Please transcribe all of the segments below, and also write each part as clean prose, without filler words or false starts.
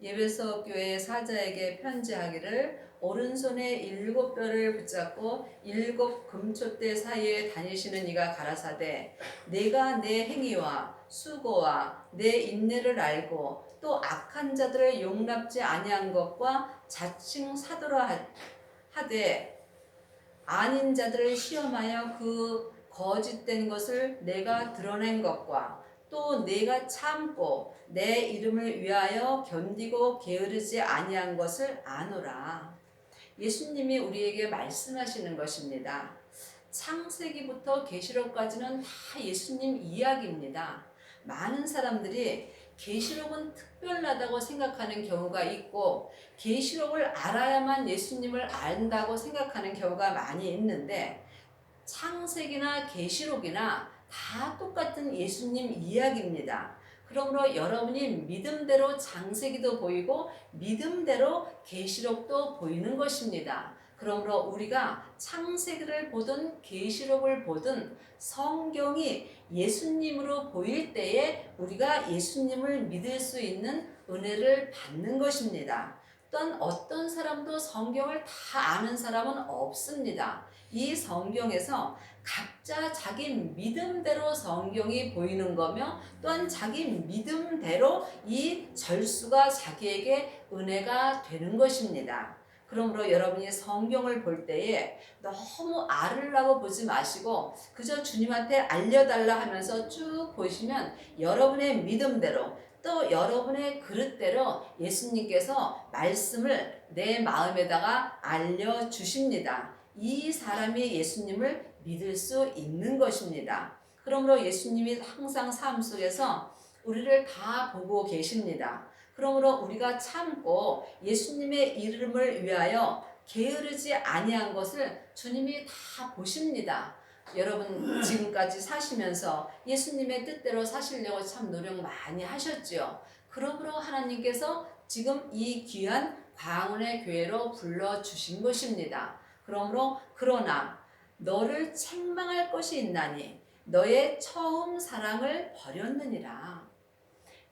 예배석 교회 사자에게 편지하기를 오른손에 7뼈를 붙잡고 7금촛대 사이에 다니시는 이가 가라사대 내가 내 행위와 수고와 내 인내를 알고 또 악한 자들을 용납지 아니한 것과 자칭 사도라 하되 아닌 자들을 시험하여 그 거짓된 것을 내가 드러낸 것과 또 내가 참고 내 이름을 위하여 견디고 게으르지 아니한 것을 아노라. 예수님이 우리에게 말씀하시는 것입니다. 창세기부터 계시록까지는 다 예수님 이야기입니다. 많은 사람들이 계시록은 특별하다고 생각하는 경우가 있고 계시록을 알아야만 예수님을 안다고 생각하는 경우가 많이 있는데 창세기나 계시록이나 다 똑같은 예수님 이야기입니다. 그러므로 여러분이 믿음대로 창세기도 보이고 믿음대로 계시록도 보이는 것입니다. 그러므로 우리가 창세기를 보든 계시록을 보든 성경이 예수님으로 보일 때에 우리가 예수님을 믿을 수 있는 은혜를 받는 것입니다. 또한 어떤 사람도 성경을 다 아는 사람은 없습니다. 이 성경에서 각자 자기 믿음대로 성경이 보이는 거며 또한 자기 믿음대로 이 절수가 자기에게 은혜가 되는 것입니다. 그러므로 여러분이 성경을 볼 때에 너무 알으려고 보지 마시고 그저 주님한테 알려달라 하면서 쭉 보시면 여러분의 믿음대로 또 여러분의 그릇대로 예수님께서 말씀을 내 마음에다가 알려주십니다. 이 사람이 예수님을 믿을 수 있는 것입니다. 그러므로 예수님이 항상 삶 속에서 우리를 다 보고 계십니다. 그러므로 우리가 참고 예수님의 이름을 위하여 게으르지 아니한 것을 주님이 다 보십니다. 여러분 지금까지 사시면서 예수님의 뜻대로 사시려고 참 노력 많이 하셨지요. 그러므로 하나님께서 지금 이 귀한 광운의 교회로 불러주신 것입니다. 그러나 너를 책망할 것이 있나니 너의 처음 사랑을 버렸느니라.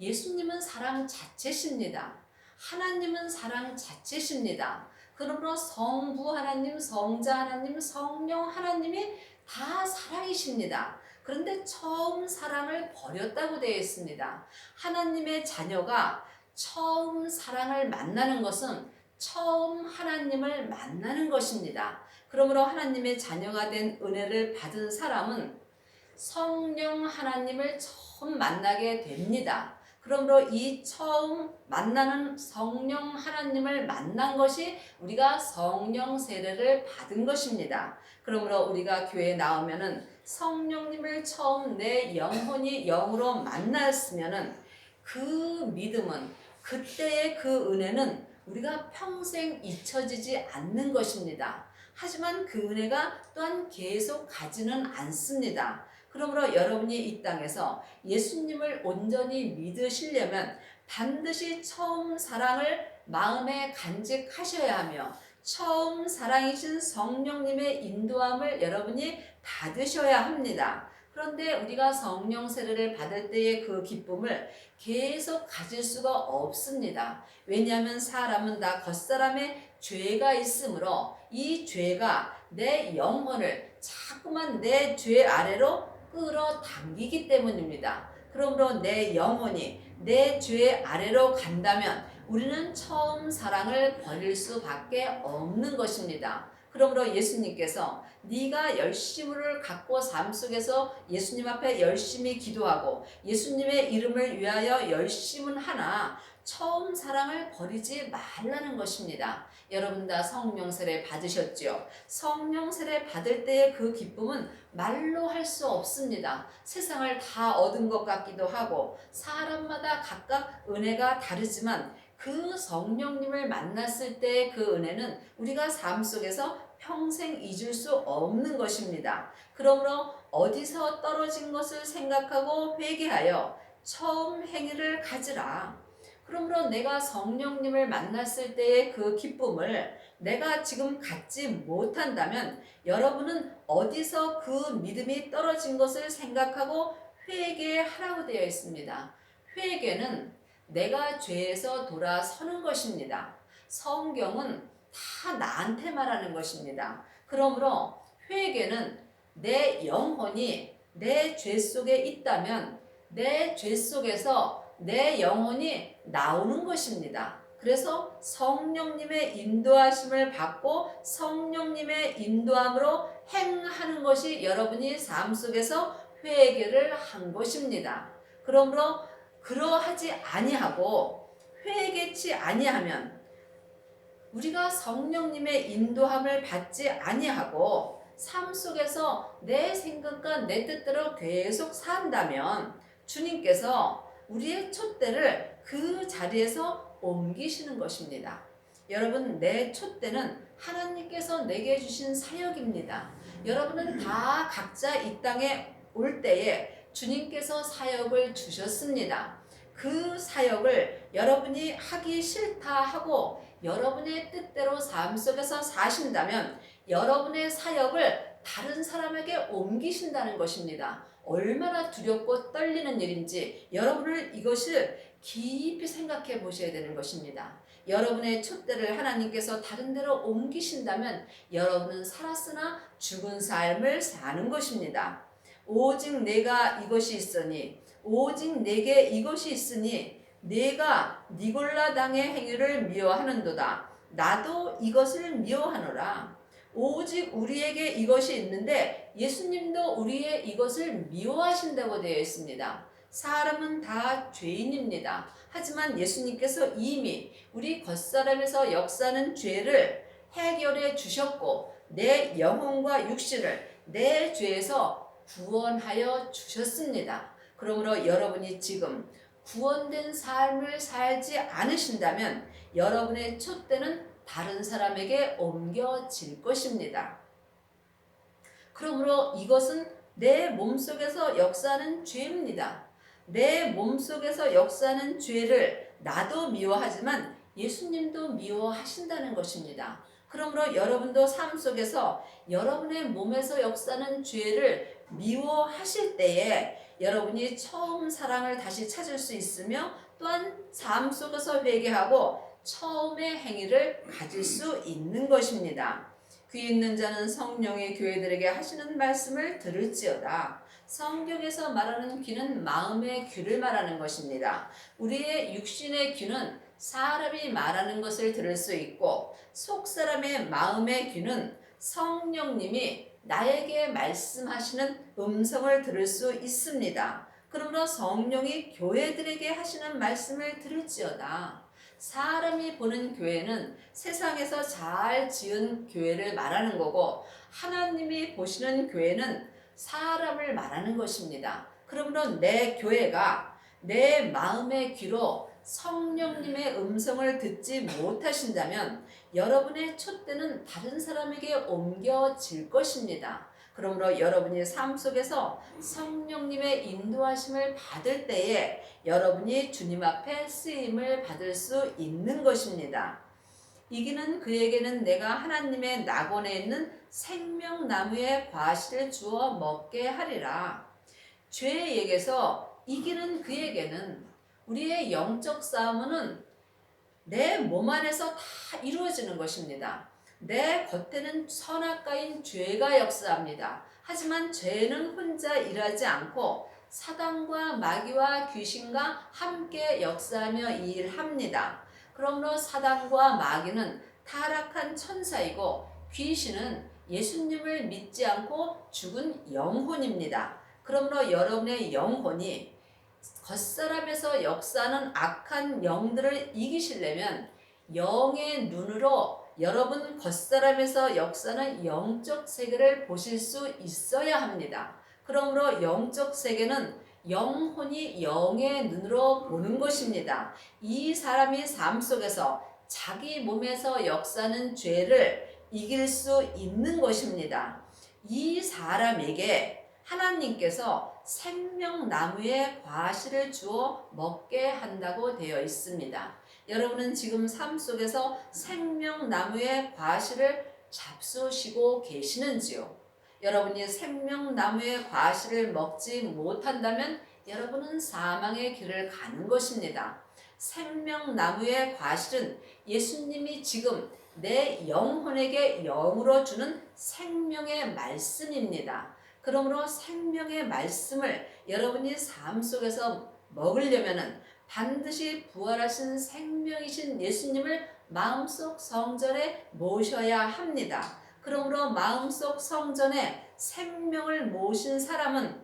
예수님은 사랑 자체십니다. 하나님은 사랑 자체십니다. 그러므로 성부 하나님, 성자 하나님, 성령 하나님이 다 사랑이십니다. 그런데 처음 사랑을 버렸다고 되어 있습니다. 하나님의 자녀가 처음 사랑을 만나는 것은 처음 하나님을 만나는 것입니다. 그러므로 하나님의 자녀가 된 은혜를 받은 사람은 성령 하나님을 처음 만나게 됩니다. 그러므로 이 처음 만나는 성령 하나님을 만난 것이 우리가 성령 세례를 받은 것입니다. 그러므로 우리가 교회에 나오면은 성령님을 처음 내 영혼이 영으로 만났으면은 그 믿음은 그때의 그 은혜는 우리가 평생 잊혀지지 않는 것입니다. 하지만 그 은혜가 또한 계속 가지는 않습니다. 그러므로 여러분이 이 땅에서 예수님을 온전히 믿으시려면 반드시 처음 사랑을 마음에 간직하셔야 하며 처음 사랑이신 성령님의 인도함을 여러분이 받으셔야 합니다. 그런데 우리가 성령 세례를 받을 때의 그 기쁨을 계속 가질 수가 없습니다. 왜냐하면 사람은 다 겉사람의 죄가 있으므로 이 죄가 내 영혼을 자꾸만 내 죄 아래로 끌어당기기 때문입니다. 그러므로 내 영혼이 내 죄 아래로 간다면 우리는 처음 사랑을 버릴 수밖에 없는 것입니다. 그러므로 예수님께서 네가 열심을 갖고 삶 속에서 예수님 앞에 열심히 기도하고 예수님의 이름을 위하여 열심은 하나 처음 사랑을 버리지 말라는 것입니다. 여러분 다 성령 세례 받으셨지요? 성령 세례 받을 때의 그 기쁨은 말로 할 수 없습니다. 세상을 다 얻은 것 같기도 하고 사람마다 각각 은혜가 다르지만 그 성령님을 만났을 때의 그 은혜는 우리가 삶 속에서 평생 잊을 수 없는 것입니다. 그러므로 어디서 떨어진 것을 생각하고 회개하여 처음 행위를 가지라. 그러므로 내가 성령님을 만났을 때의 그 기쁨을 내가 지금 갖지 못한다면 여러분은 어디서 그 믿음이 떨어진 것을 생각하고 회개하라고 되어 있습니다. 회개는 내가 죄에서 돌아서는 것입니다. 성경은 다 나한테 말하는 것입니다. 그러므로 회개는 내 영혼이 내 죄 속에 있다면 내 죄 속에서 내 영혼이 나오는 것입니다. 그래서 성령님의 인도하심을 받고 성령님의 인도함으로 행하는 것이 여러분이 삶 속에서 회개를 한 것입니다. 그러므로 그러하지 아니하고 회개치 아니하면 우리가 성령님의 인도함을 받지 아니하고 삶 속에서 내 생각과 내 뜻대로 계속 산다면 주님께서 우리의 촛대를 그 자리에서 옮기시는 것입니다. 여러분, 내 촛대는 하나님께서 내게 주신 사역입니다. 여러분은 다 각자 이 땅에 올 때에 주님께서 사역을 주셨습니다. 그 사역을 여러분이 하기 싫다 하고 여러분의 뜻대로 삶 속에서 사신다면 여러분의 사역을 다른 사람에게 옮기신다는 것입니다. 얼마나 두렵고 떨리는 일인지 여러분을 이것을 깊이 생각해 보셔야 되는 것입니다. 여러분의 촛대를 하나님께서 다른 데로 옮기신다면 여러분은 살았으나 죽은 삶을 사는 것입니다. 오직 내가 이것이 있으니 오직 내게 이것이 있으니 내가 니골라 당의 행위를 미워하는도다. 나도 이것을 미워하노라. 오직 우리에게 이것이 있는데 예수님도 우리의 이것을 미워하신다고 되어 있습니다. 사람은 다 죄인입니다. 하지만 예수님께서 이미 우리 겉사람에서 역사하는 죄를 해결해 주셨고 내 영혼과 육신을 내 죄에서 구원하여 주셨습니다. 그러므로 여러분이 지금 구원된 삶을 살지 않으신다면 여러분의 촛대는 다른 사람에게 옮겨질 것입니다. 그러므로 이것은 내 몸속에서 역사하는 죄입니다. 내 몸속에서 역사하는 죄를 나도 미워하지만 예수님도 미워하신다는 것입니다. 그러므로 여러분도 삶 속에서 여러분의 몸에서 역사하는 죄를 미워하실 때에 여러분이 처음 사랑을 다시 찾을 수 있으며 또한 삶 속에서 회개하고 처음의 행위를 가질 수 있는 것입니다. 귀 있는 자는 성령의 교회들에게 하시는 말씀을 들을지어다. 성경에서 말하는 귀는 마음의 귀를 말하는 것입니다. 우리의 육신의 귀는 사람이 말하는 것을 들을 수 있고 속사람의 마음의 귀는 성령님이 나에게 말씀하시는 음성을 들을 수 있습니다. 그러므로 성령이 교회들에게 하시는 말씀을 들을지어다. 사람이 보는 교회는 세상에서 잘 지은 교회를 말하는 거고 하나님이 보시는 교회는 사람을 말하는 것입니다. 그러므로 내 교회가 내 마음의 귀로 성령님의 음성을 듣지 못하신다면 여러분의 촛대는 다른 사람에게 옮겨질 것입니다. 그러므로 여러분이 삶 속에서 성령님의 인도하심을 받을 때에 여러분이 주님 앞에 쓰임을 받을 수 있는 것입니다. 이기는 그에게는 내가 하나님의 낙원에 있는 생명나무의 과실을 주어 먹게 하리라. 죄에게서 이기는 그에게는 우리의 영적 싸움은 내 몸 안에서 다 이루어지는 것입니다. 내 겉에는 선악과인 죄가 역사합니다. 하지만 죄는 혼자 일하지 않고 사단과 마귀와 귀신과 함께 역사하며 일합니다. 그러므로 사단과 마귀는 타락한 천사이고 귀신은 예수님을 믿지 않고 죽은 영혼입니다. 그러므로 여러분의 영혼이 겉사람에서 역사하는 악한 영들을 이기시려면 영의 눈으로 여러분 겉사람에서 역사하는 영적 세계를 보실 수 있어야 합니다. 그러므로 영적 세계는 영혼이 영의 눈으로 보는 것입니다. 이 사람이 삶 속에서 자기 몸에서 역사하는 죄를 이길 수 있는 것입니다. 이 사람에게 하나님께서 생명나무의 과실을 주어 먹게 한다고 되어 있습니다. 여러분은 지금 삶 속에서 생명나무의 과실을 잡수시고 계시는지요? 여러분이 생명나무의 과실을 먹지 못한다면 여러분은 사망의 길을 가는 것입니다. 생명나무의 과실은 예수님이 지금 내 영혼에게 영으로 주는 생명의 말씀입니다. 그러므로 생명의 말씀을 여러분이 삶 속에서 먹으려면은 반드시 부활하신 생명이신 예수님을 마음속 성전에 모셔야 합니다. 그러므로 마음속 성전에 생명을 모신 사람은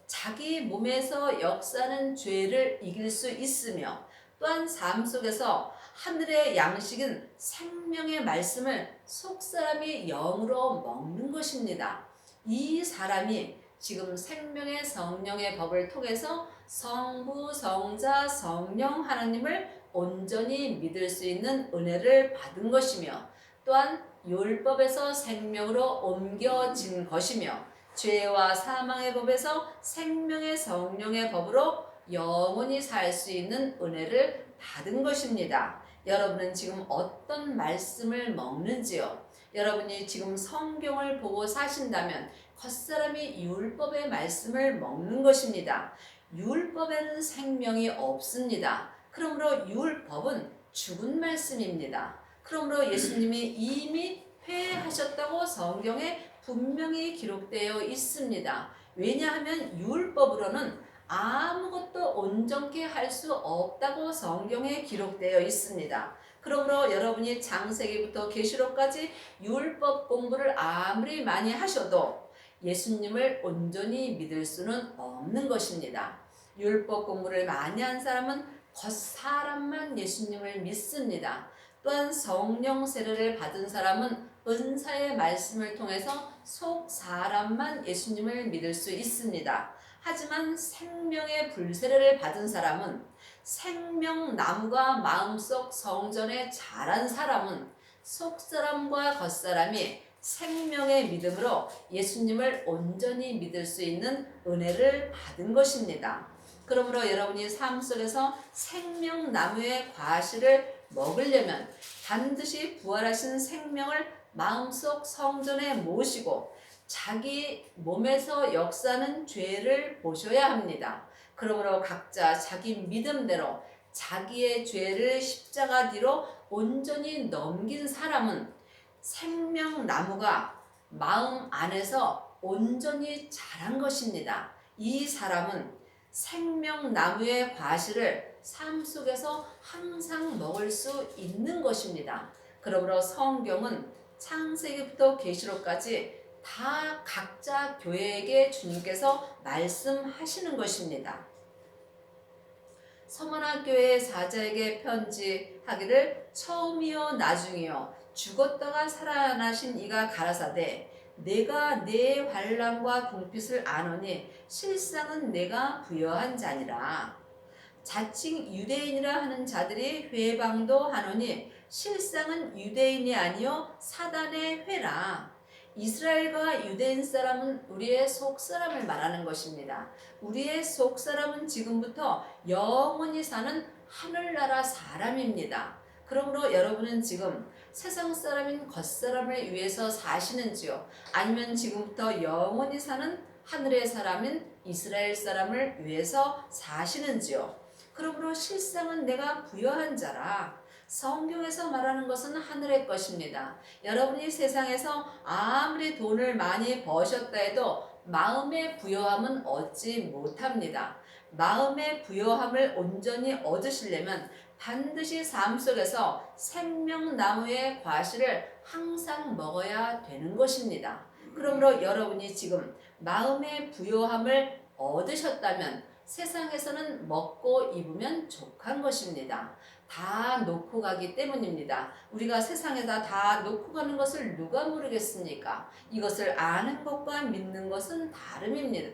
자기 몸에서 역사하는 죄를 이길 수 있으며 또한 삶 속에서 하늘의 양식인 생명의 말씀을 속사람이 영으로 먹는 것입니다. 이 사람이 지금 생명의 성령의 법을 통해서 성부, 성자, 성령 하나님을 온전히 믿을 수 있는 은혜를 받은 것이며 또한 율법에서 생명으로 옮겨진 것이며 죄와 사망의 법에서 생명의 성령의 법으로 영원히 살 수 있는 은혜를 받은 것입니다. 여러분은 지금 어떤 말씀을 먹는지요? 여러분이 지금 성경을 보고 사신다면 겉사람이 율법의 말씀을 먹는 것입니다. 율법에는 생명이 없습니다. 그러므로 율법은 죽은 말씀입니다. 그러므로 예수님이 이미 회하셨다고 성경에 분명히 기록되어 있습니다. 왜냐하면 율법으로는 아무것도 온전케 할 수 없다고 성경에 기록되어 있습니다. 그러므로 여러분이 창세기부터 계시록까지 율법 공부를 아무리 많이 하셔도 예수님을 온전히 믿을 수는 없는 것입니다. 율법 공부를 많이 한 사람은 겉사람만 예수님을 믿습니다. 또한 성령 세례를 받은 사람은 은사의 말씀을 통해서 속 사람만 예수님을 믿을 수 있습니다. 하지만 생명의 불세례를 받은 사람은 생명나무가 마음속 성전에 자란 사람은 속사람과 겉사람이 생명의 믿음으로 예수님을 온전히 믿을 수 있는 은혜를 받은 것입니다. 그러므로 여러분이 삶 속에서 생명나무의 과실을 먹으려면 반드시 부활하신 생명을 마음속 성전에 모시고 자기 몸에서 역사하는 죄를 보셔야 합니다. 그러므로 각자 자기 믿음대로 자기의 죄를 십자가 뒤로 온전히 넘긴 사람은 생명나무가 마음 안에서 온전히 자란 것입니다. 이 사람은 생명나무의 과실을 삶 속에서 항상 먹을 수 있는 것입니다. 그러므로 성경은 창세기부터 계시록까지 다 각자 교회에게 주님께서 말씀하시는 것입니다. 서머나 교회 사자에게 편지하기를 처음이요 나중이요 죽었다가 살아나신 이가 가라사대 내가 내 환난과 궁핍을 아노니 실상은 내가 부여한 자니라. 자칭 유대인이라 하는 자들이 회방도 하노니 실상은 유대인이 아니요 사단의 회라. 이스라엘과 유대인 사람은 우리의 속사람을 말하는 것입니다. 우리의 속사람은 지금부터 영원히 사는 하늘나라 사람입니다. 그러므로 여러분은 지금 세상 사람인 겉사람을 위해서 사시는지요? 아니면 지금부터 영원히 사는 하늘의 사람인 이스라엘 사람을 위해서 사시는지요? 그러므로 실상은 내가 부여한 자라. 성경에서 말하는 것은 하늘의 것입니다. 여러분이 세상에서 아무리 돈을 많이 버셨다 해도 마음의 부여함은 얻지 못합니다. 마음의 부여함을 온전히 얻으시려면 반드시 삶 속에서 생명나무의 과실을 항상 먹어야 되는 것입니다. 그러므로 여러분이 지금 마음의 부여함을 얻으셨다면 세상에서는 먹고 입으면 족한 것입니다. 다 놓고 가기 때문입니다. 우리가 세상에다 다 놓고 가는 것을 누가 모르겠습니까? 이것을 아는 것과 믿는 것은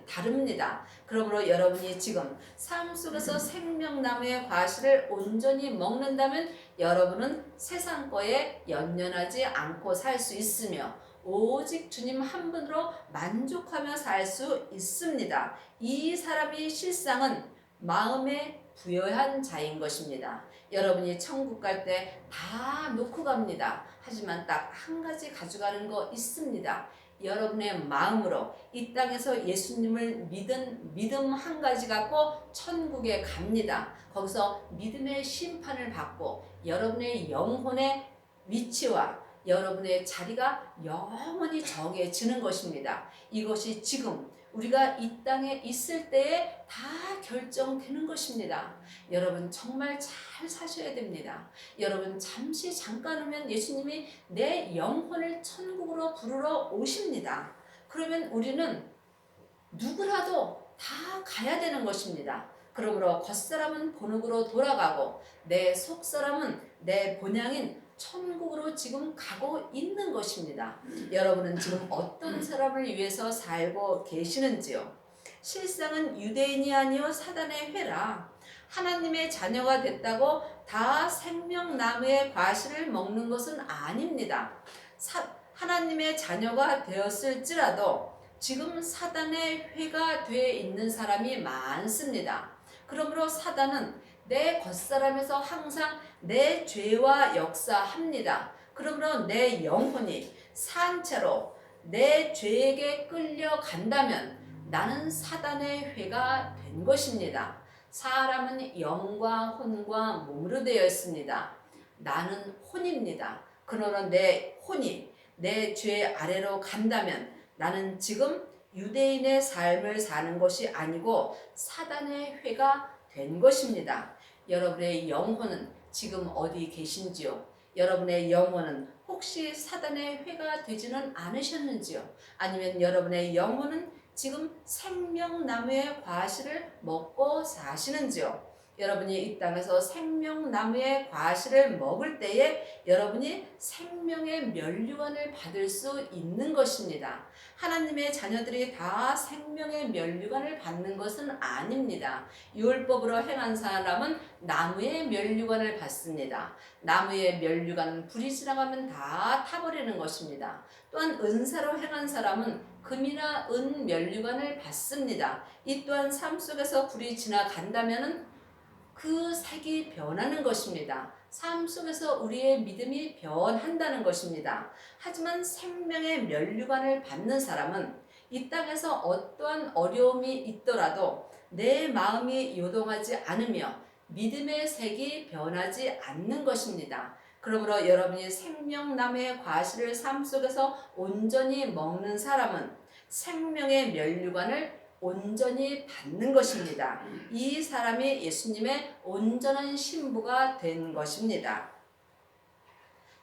다릅니다. 그러므로 여러분이 지금 삶 속에서 생명나무의 과실을 온전히 먹는다면 여러분은 세상 거에 연연하지 않고 살 수 있으며 오직 주님 한 분으로 만족하며 살 수 있습니다. 이 사람이 실상은 마음에 부여한 자인 것입니다. 여러분이 천국 갈 때 다 놓고 갑니다. 하지만 딱 한 가지 가져가는 거 있습니다. 여러분의 마음으로 이 땅에서 예수님을 믿은 믿음 한 가지 갖고 천국에 갑니다. 거기서 믿음의 심판을 받고 여러분의 영혼의 위치와 여러분의 자리가 영원히 정해지는 것입니다. 이것이 지금 우리가 이 땅에 있을 때에 다 결정되는 것입니다. 여러분 정말 잘 사셔야 됩니다. 여러분 잠시 잠깐 오면 예수님이 내 영혼을 천국으로 부르러 오십니다. 그러면 우리는 누구라도 다 가야 되는 것입니다. 그러므로 겉사람은 본국으로 돌아가고 내 속사람은 내 본향인 천국으로 지금 가고 있는 것입니다. 여러분은 지금 어떤 사람을 위해서 살고 계시는지요? 실상은 유대인이 아니요 사단의 회라. 하나님의 자녀가 됐다고 다 생명나무의 과실을 먹는 것은 아닙니다. 하나님의 자녀가 되었을지라도 지금 사단의 회가 되어 있는 사람이 많습니다. 그러므로 사단은 내 겉사람에서 항상 내 죄와 역사합니다. 그러므로 내 영혼이 산채로 내 죄에게 끌려간다면 나는 사단의 회가 된 것입니다. 사람은 영과 혼과 몸으로 되어 있습니다. 나는 혼입니다. 그러나 내 혼이 내 죄 아래로 간다면 나는 지금 유대인의 삶을 사는 것이 아니고 사단의 회가 된 것입니다. 여러분의 영혼은 지금 어디 계신지요? 여러분의 영혼은 혹시 사단의 회가 되지는 않으셨는지요? 아니면 여러분의 영혼은 지금 생명나무의 과실을 먹고 사시는지요? 여러분이 이 땅에서 생명나무의 과실을 먹을 때에 여러분이 생명의 면류관을 받을 수 있는 것입니다. 하나님의 자녀들이 다 생명의 면류관을 받는 것은 아닙니다. 율법으로 행한 사람은 나무의 면류관을 받습니다. 나무의 면류관은 불이 지나가면 다 타버리는 것입니다. 또한 은사로 행한 사람은 금이나 은 면류관을 받습니다. 이 또한 삶 속에서 불이 지나간다면 그 색이 변하는 것입니다. 삶 속에서 우리의 믿음이 변한다는 것입니다. 하지만 생명의 면류관을 받는 사람은 이 땅에서 어떠한 어려움이 있더라도 내 마음이 요동하지 않으며 믿음의 색이 변하지 않는 것입니다. 그러므로 여러분이 생명나무의 과실을 삶 속에서 온전히 먹는 사람은 생명의 면류관을 온전히 받는 것입니다. 이 사람이 예수님의 온전한 신부가 된 것입니다.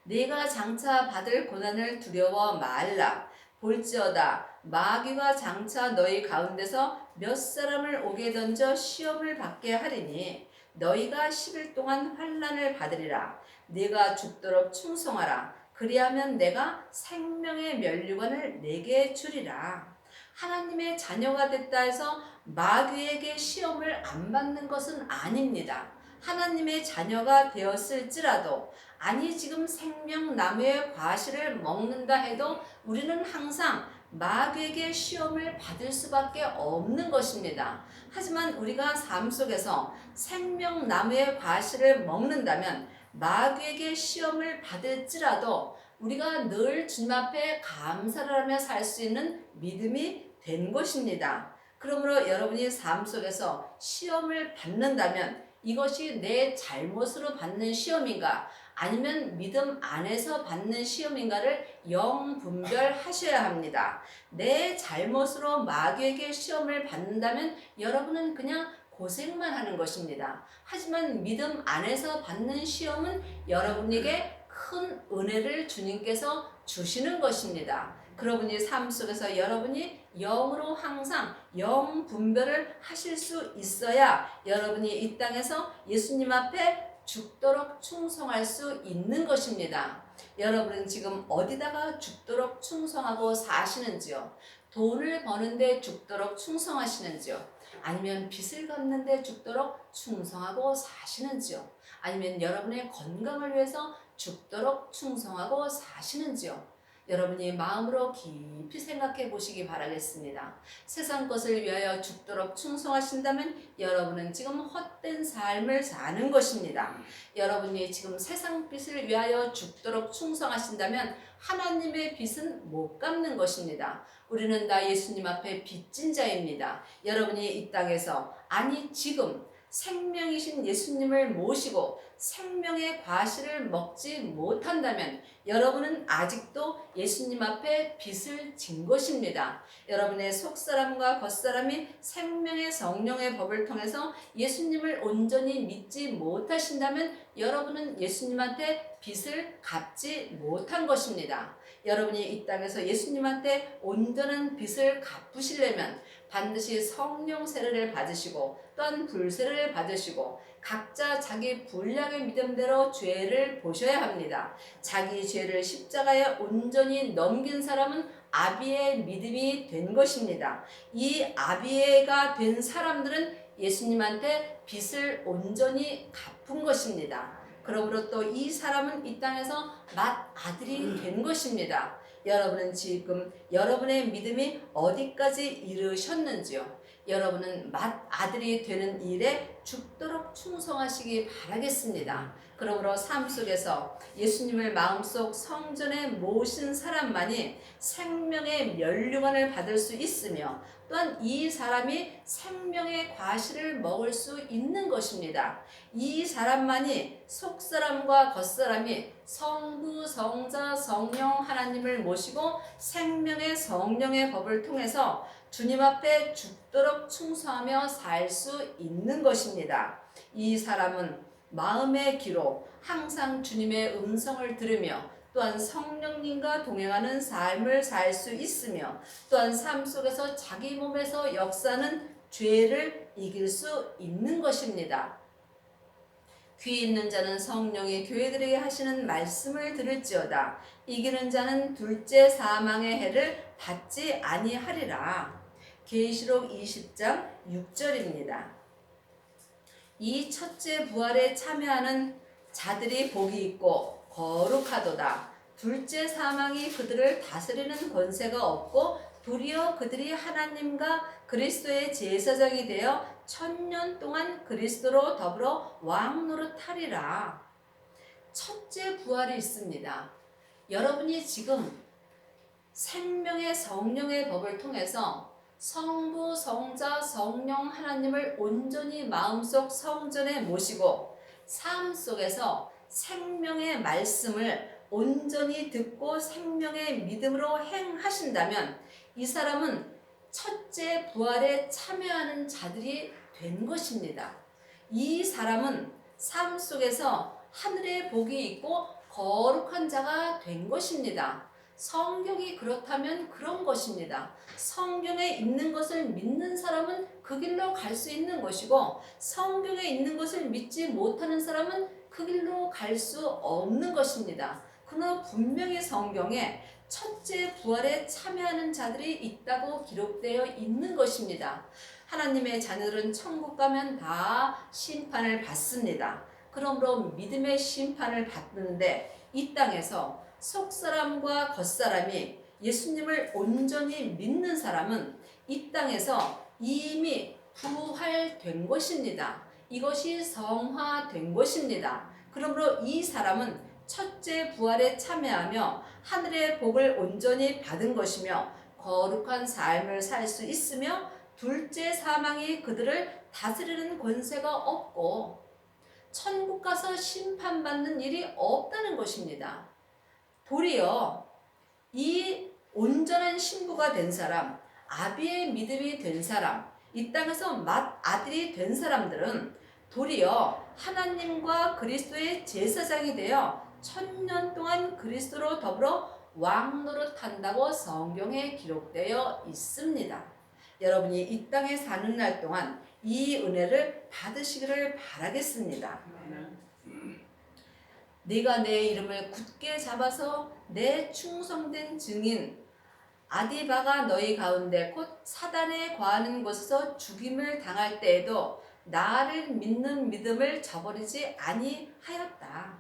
네가 장차 받을 고난을 두려워 말라. 볼지어다 마귀가 장차 너희 가운데서 몇 사람을 옥에 던져 시험을 받게 하리니 너희가 10일 동안 환난을 받으리라. 네가 죽도록 충성하라. 그리하면 내가 생명의 면류관을 내게 주리라. 하나님의 자녀가 됐다 해서 마귀에게 시험을 안 받는 것은 아닙니다. 하나님의 자녀가 되었을지라도 아니 지금 생명나무의 과실을 먹는다 해도 우리는 항상 마귀에게 시험을 받을 수밖에 없는 것입니다. 하지만 우리가 삶 속에서 생명나무의 과실을 먹는다면 마귀에게 시험을 받을지라도 우리가 늘 주님 앞에 감사를 하며 살 수 있는 믿음이 된 것입니다. 그러므로 여러분이 삶 속에서 시험을 받는다면 이것이 내 잘못으로 받는 시험인가 아니면 믿음 안에서 받는 시험인가를 영분별하셔야 합니다. 내 잘못으로 마귀에게 시험을 받는다면 여러분은 그냥 고생만 하는 것입니다. 하지만 믿음 안에서 받는 시험은 여러분에게 큰 은혜를 주님께서 주시는 것입니다. 여러분이 삶 속에서 여러분이 영으로 항상 영 분별을 하실 수 있어야 여러분이 이 땅에서 예수님 앞에 죽도록 충성할 수 있는 것입니다. 여러분은 지금 어디다가 죽도록 충성하고 사시는지요? 돈을 버는데 죽도록 충성하시는지요? 아니면 빚을 갚는데 죽도록 충성하고 사시는지요? 아니면 여러분의 건강을 위해서 죽도록 충성하고 사시는지요? 여러분이 마음으로 깊이 생각해 보시기 바라겠습니다. 세상 것을 위하여 죽도록 충성하신다면 여러분은 지금 헛된 삶을 사는 것입니다. 여러분이 지금 세상 빛을 위하여 죽도록 충성하신다면 하나님의 빛은 못 갚는 것입니다. 우리는 다 예수님 앞에 빚진 자입니다. 여러분이 이 땅에서 지금 생명이신 예수님을 모시고 생명의 과실을 먹지 못한다면 여러분은 아직도 예수님 앞에 빚을 진 것입니다. 여러분의 속사람과 겉사람이 생명의 성령의 법을 통해서 예수님을 온전히 믿지 못하신다면 여러분은 예수님한테 빚을 갚지 못한 것입니다. 여러분이 이 땅에서 예수님한테 온전한 빚을 갚으시려면 반드시 성령 세례를 받으시고 또한 불세례를 받으시고 각자 자기 분량의 믿음대로 죄를 보셔야 합니다. 자기 죄를 십자가에 온전히 넘긴 사람은 아비의 믿음이 된 것입니다. 이 아비가 된 사람들은 예수님한테 빚을 온전히 갚은 것입니다. 그러므로 또 이 사람은 이 땅에서 맏아들이 된 것입니다. 여러분은 지금 여러분의 믿음이 어디까지 이르셨는지요? 여러분은 맏아들이 되는 일에 죽도록 충성하시기 바라겠습니다. 그러므로 삶 속에서 예수님을 마음속 성전에 모신 사람만이 생명의 면류관을 받을 수 있으며 또한 이 사람이 생명의 과실을 먹을 수 있는 것입니다. 이 사람만이 속사람과 겉사람이 성부, 성자, 성령 하나님을 모시고 생명의 성령의 법을 통해서 주님 앞에 죽도록 충성하며 살 수 있는 것입니다. 이 사람은 마음의 귀로 항상 주님의 음성을 들으며 또한 성령님과 동행하는 삶을 살 수 있으며 또한 삶 속에서 자기 몸에서 역사하는 죄를 이길 수 있는 것입니다. 귀 있는 자는 성령이 교회들에게 하시는 말씀을 들을지어다. 이기는 자는 둘째 사망의 해를 받지 아니하리라. 계시록 20장 6절입니다. 이 첫째 부활에 참여하는 자들이 복이 있고 거룩하도다. 둘째 사망이 그들을 다스리는 권세가 없고 도리어 그들이 하나님과 그리스도의 제사장이 되어 1000년 동안 그리스도로 더불어 왕 노릇하리라. 첫째 부활이 있습니다. 여러분이 지금 생명의 성령의 법을 통해서 성부, 성자, 성령 하나님을 온전히 마음속 성전에 모시고 삶 속에서 생명의 말씀을 온전히 듣고 생명의 믿음으로 행하신다면 이 사람은 첫째 부활에 참여하는 자들이 된 것입니다. 이 사람은 삶 속에서 하늘의 복이 있고 거룩한 자가 된 것입니다. 성경이 그렇다면 그런 것입니다. 성경에 있는 것을 믿는 사람은 그 길로 갈 수 있는 것이고 성경에 있는 것을 믿지 못하는 사람은 그 길로 갈 수 없는 것입니다. 그러나 분명히 성경에 첫째 부활에 참여하는 자들이 있다고 기록되어 있는 것입니다. 하나님의 자녀들은 천국 가면 다 심판을 받습니다. 그러므로 믿음의 심판을 받는데 이 땅에서 속사람과 겉사람이 예수님을 온전히 믿는 사람은 이 땅에서 이미 부활된 것입니다. 이것이 성화된 것입니다. 그러므로 이 사람은 첫째 부활에 참여하며 하늘의 복을 온전히 받은 것이며 거룩한 삶을 살 수 있으며 둘째 사망이 그들을 다스리는 권세가 없고 천국 가서 심판받는 일이 없다는 것입니다. 도리어 이 온전한 신부가 된 사람, 아비의 믿음이 된 사람, 이 땅에서 맏아들이 된 사람들은 도리어 하나님과 그리스도의 제사장이 되어 1000년 동안 그리스도로 더불어 왕 노릇한다고 성경에 기록되어 있습니다. 여러분이 이 땅에 사는 날 동안 이 은혜를 받으시기를 바라겠습니다. 네가 내 이름을 굳게 잡아서 내 충성된 증인 아디바가 너희 가운데 곧 사단에 거하는 곳에서 죽임을 당할 때에도 나를 믿는 믿음을 저버리지 아니하였다.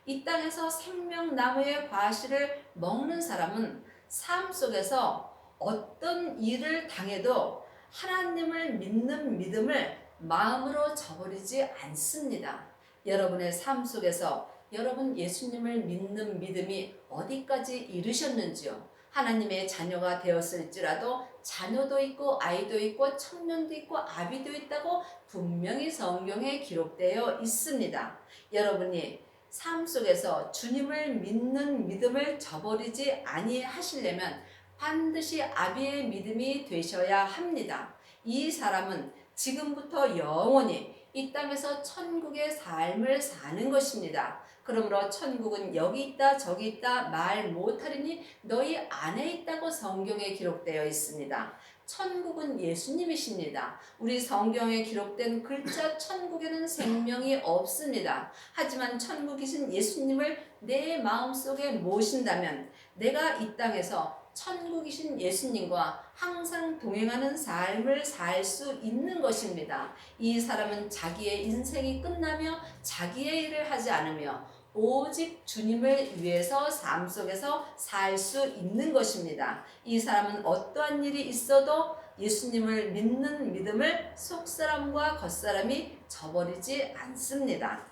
이 땅에서 생명나무의 과실을 먹는 사람은 삶 속에서 어떤 일을 당해도 하나님을 믿는 믿음을 마음으로 저버리지 않습니다. 여러분의 삶 속에서 여러분 예수님을 믿는 믿음이 어디까지 이르셨는지요? 하나님의 자녀가 되었을지라도 자녀도 있고 아이도 있고 청년도 있고 아비도 있다고 분명히 성경에 기록되어 있습니다. 여러분이 삶 속에서 주님을 믿는 믿음을 저버리지 아니하시려면 반드시 아비의 믿음이 되셔야 합니다. 이 사람은 지금부터 영원히 이 땅에서 천국의 삶을 사는 것입니다. 그러므로 천국은 여기 있다 저기 있다 말 못하리니 너희 안에 있다고 성경에 기록되어 있습니다. 천국은 예수님이십니다. 우리 성경에 기록된 글자 천국에는 생명이 없습니다. 하지만 천국이신 예수님을 내 마음속에 모신다면 내가 이 땅에서 천국이신 예수님과 항상 동행하는 삶을 살 수 있는 것입니다. 이 사람은 자기의 인생이 끝나며 자기의 일을 하지 않으며 오직 주님을 위해서 삶 속에서 살 수 있는 것입니다. 이 사람은 어떠한 일이 있어도 예수님을 믿는 믿음을 속사람과 겉사람이 저버리지 않습니다.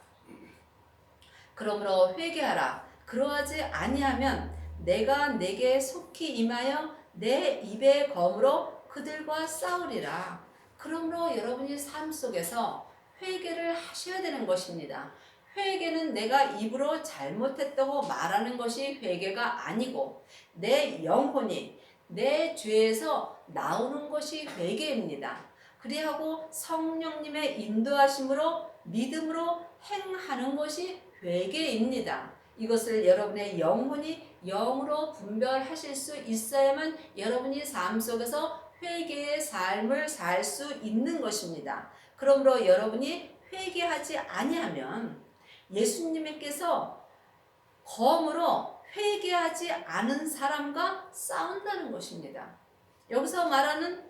그러므로 회개하라. 그러하지 아니하면 내가 내게 속히 임하여 내 입의 검으로 그들과 싸우리라. 그러므로 여러분이 삶 속에서 회개를 하셔야 되는 것입니다. 회개는 내가 입으로 잘못했다고 말하는 것이 회개가 아니고 내 영혼이 내 죄에서 나오는 것이 회개입니다. 그리하고 성령님의 인도하심으로 믿음으로 행하는 것이 회개입니다. 이것을 여러분의 영혼이 영으로 분별하실 수 있어야만 여러분이 삶 속에서 회개의 삶을 살 수 있는 것입니다. 그러므로 여러분이 회개하지 아니하면 예수님께서 검으로 회개하지 않은 사람과 싸운다는 것입니다. 여기서 말하는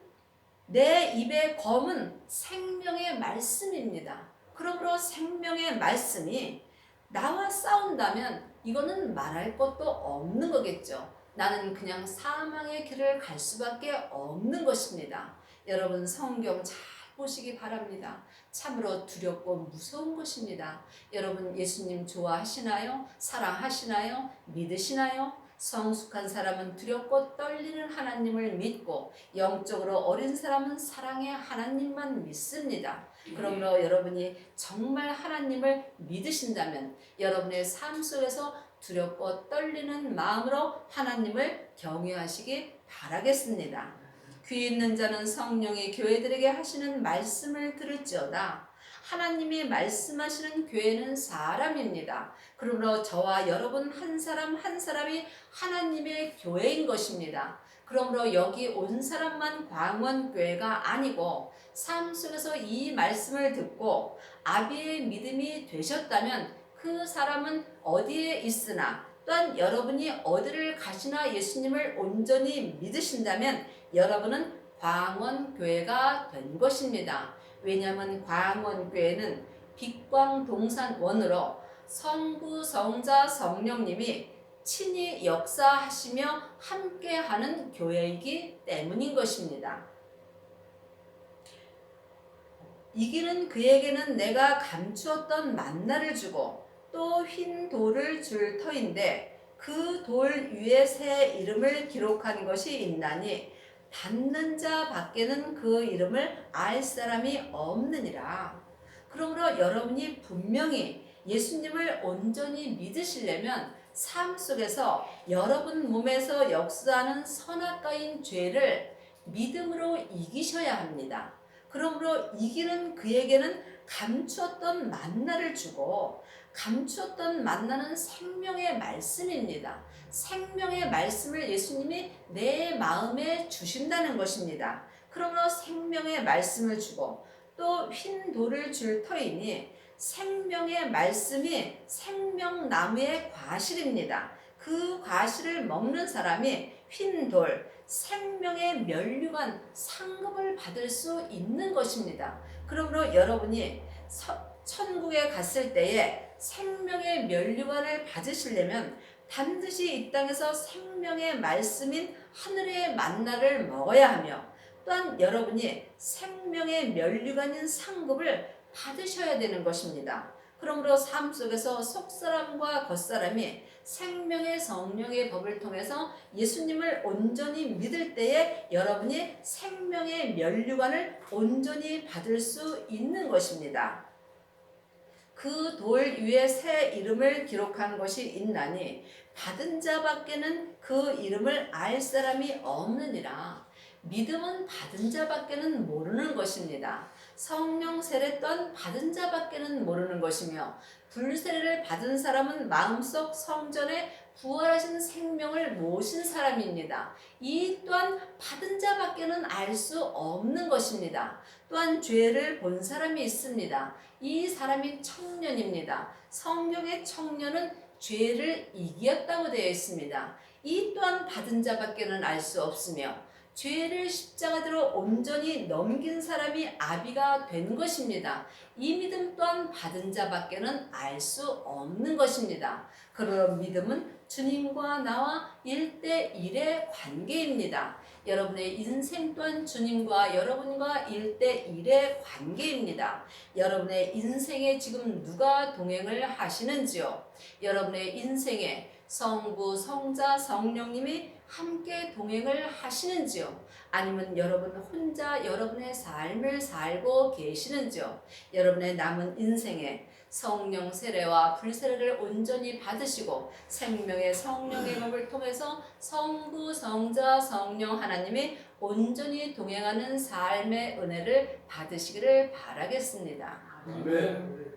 내 입의 검은 생명의 말씀입니다. 그러므로 생명의 말씀이 나와 싸운다면 이거는 말할 것도 없는 거겠죠. 나는 그냥 사망의 길을 갈 수밖에 없는 것입니다. 여러분 성경 잘 보시기 바랍니다. 참으로 두렵고 무서운 것입니다. 여러분 예수님 좋아하시나요? 사랑하시나요? 믿으시나요? 성숙한 사람은 두렵고 떨리는 하나님을 믿고 영적으로 어린 사람은 사랑의 하나님만 믿습니다. 그러므로 여러분이 정말 하나님을 믿으신다면 여러분의 삶 속에서 두렵고 떨리는 마음으로 하나님을 경외하시기 바라겠습니다. 귀 있는 자는 성령이 교회들에게 하시는 말씀을 들을지어다. 하나님이 말씀하시는 교회는 사람입니다. 그러므로 저와 여러분 한 사람 한 사람이 하나님의 교회인 것입니다. 그러므로 여기 온 사람만 광원교회가 아니고 삶 속에서 이 말씀을 듣고 아비의 믿음이 되셨다면 그 사람은 어디에 있으나 또한 여러분이 어디를 가시나 예수님을 온전히 믿으신다면 여러분은 광원교회가 된 것입니다. 왜냐하면 광원교회는 빛광동산원으로 성부, 성자, 성령님이 친히 역사하시며 함께하는 교회이기 때문인 것입니다. 이기는 그에게는 내가 감추었던 만나를 주고 또 흰 돌을 줄 터인데 그 돌 위에 새 이름을 기록한 것이 있나니 받는 자 밖에는 그 이름을 알 사람이 없느니라. 그러므로 여러분이 분명히 예수님을 온전히 믿으시려면 삶 속에서 여러분 몸에서 역사하는 선악과인 죄를 믿음으로 이기셔야 합니다. 그러므로 이기는 그에게는 감추었던 만나를 주고 감추었던 만나는 생명의 말씀입니다. 생명의 말씀을 예수님이 내 마음에 주신다는 것입니다. 그러므로 생명의 말씀을 주고 또 흰 돌을 줄 터이니 생명의 말씀이 생명나무의 과실입니다. 그 과실을 먹는 사람이 흰 돌, 생명의 면류관 상급을 받을 수 있는 것입니다. 그러므로 여러분이 천국에 갔을 때에 생명의 면류관을 받으시려면 반드시 이 땅에서 생명의 말씀인 하늘의 만나를 먹어야 하며, 또한 여러분이 생명의 면류관인 상급을 받으셔야 되는 것입니다. 그러므로 삶 속에서 속사람과 겉사람이 생명의 성령의 법을 통해서 예수님을 온전히 믿을 때에 여러분이 생명의 면류관을 온전히 받을 수 있는 것입니다. 그 돌 위에 새 이름을 기록한 것이 있나니 받은 자밖에는 그 이름을 알 사람이 없느니라. 믿음은 받은 자밖에는 모르는 것입니다. 성령 세례 또한 받은 자밖에는 모르는 것이며, 불세례를 받은 사람은 마음속 성전에 부활하신 생명을 모신 사람입니다. 이 또한 받은 자밖에는 알 수 없는 것입니다. 또한 죄를 본 사람이 있습니다. 이 사람이 청년입니다. 성경의 청년은 죄를 이겼다고 되어 있습니다. 이 또한 받은 자밖에는 알 수 없으며, 죄를 십자가대로 온전히 넘긴 사람이 아비가 된 것입니다. 이 믿음 또한 받은 자밖에는 알 수 없는 것입니다. 그러므로 믿음은 주님과 나와 1대1의 관계입니다. 여러분의 인생 또한 주님과 여러분과 1대1의 관계입니다. 여러분의 인생에 지금 누가 동행을 하시는지요? 여러분의 인생에 성부, 성자, 성령님이 함께 동행을 하시는지요? 아니면 여러분 혼자 여러분의 삶을 살고 계시는지요? 여러분의 남은 인생에 성령 세례와 불세례를 온전히 받으시고 생명의 성령의 법을 통해서 성부, 성자, 성령 하나님이 온전히 동행하는 삶의 은혜를 받으시기를 바라겠습니다. 아멘.